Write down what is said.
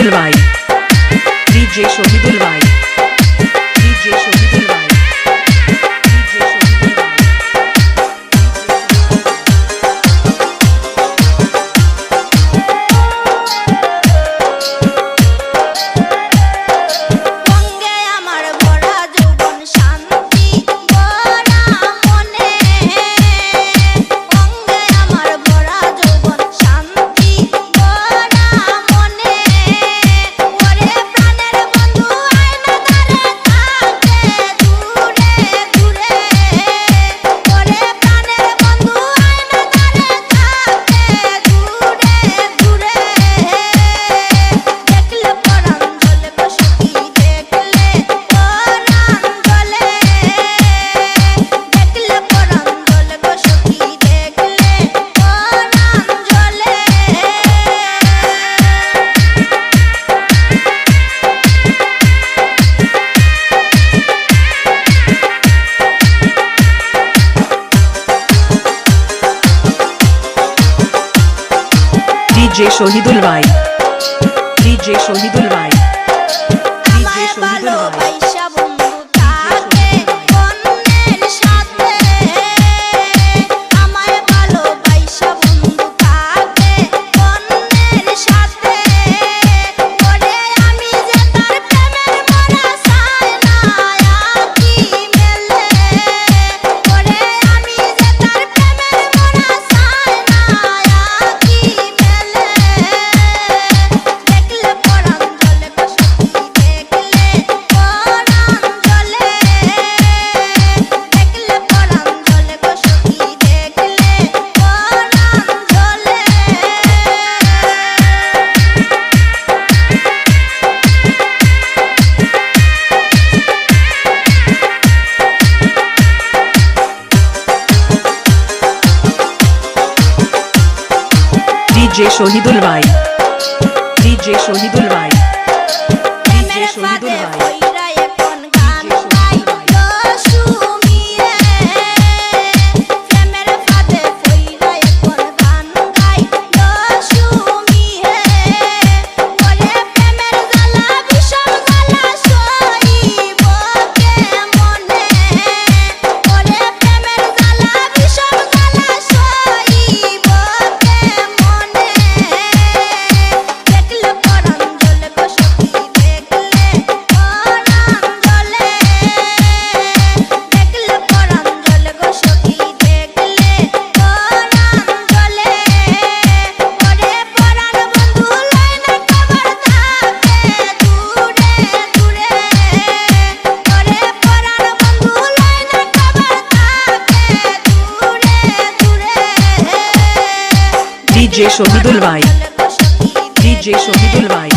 শহীদুল ভাই, ডিজে শহীদুল ভাই, ডিজে শহীদুল ভাই, ডিজে শহীদুল ভাই। বঙ্গে আমার ভরা যৌবন শান্তি ভরা মনে, বঙ্গে আমার ভরা যৌবন শান্তি ভরা মনে, ওরে প্রাণের বন্ধু আয়না ধারে থাকে দূরে দূরে, ওরে প্রাণের বন্ধু আয়না ধারে থাকে দূরে দূরে, দেখলে পরাণ জ্বলে গো সখী, দেখলে পরাণ জ্বলে, দেখলে পরাণ জ্বলে গো সখী, দেখলে পরাণ জ্বলে। ডিজে শহীদুল ভাই, ডিজে শহীদুল ভাই, ডিজে আমায় শহীদুল ভাই। ভালোবাসা বন্ধু থাকে অন্যের সাথে, আমায় ভালোবাসা বন্ধু থাকে অন্যের সাথে, ওরে আমি যে তার প্রেমের মরা চাই না আঁখি মেলে, ওরে আমি যে তার প্রেমের মরা চাই না আঁখি মেলে, দেখলে পরাণ জ্বলে গো সখী, দেখলে পরাণ জ্বলে, দেখলে পরাণ জ্বলে গো সখী, দেখলে পরাণ জ্বলে। ডিজে শহীদুল ভাই, ডিজে শহীদুল ভাই, ডিজে প্রেমের শহীদুল ফাঁদে ভাই। পইরা এখন গান গাইলো সুমিয়ে, প্রেমের ফাঁদে পইরা এখন গান গাইলো সুমিয়ে, ওরে প্রেমের জ্বালা বিষম জ্বালা সইব কেমনে, ওরে প্রেমের জ্বালা বিষম জ্বালা সইব কেমনে, দেখলে পরাণ জ্বলে গো সখী, দেখলে পরাণ জ্বলে, দেখলে পরাণ জ্বলে গো সখী, দেখলে পরাণ জ্বলে, ওরে পরাণ বন্ধু লাইনা খবর থাকে দূরে দূরে, ওরে পরাণ বন্ধু লাইনা খবর থাকে দূরে দূরে, ডিজে শহীদুল ভাই, ডিজে শহীদুল ভাই।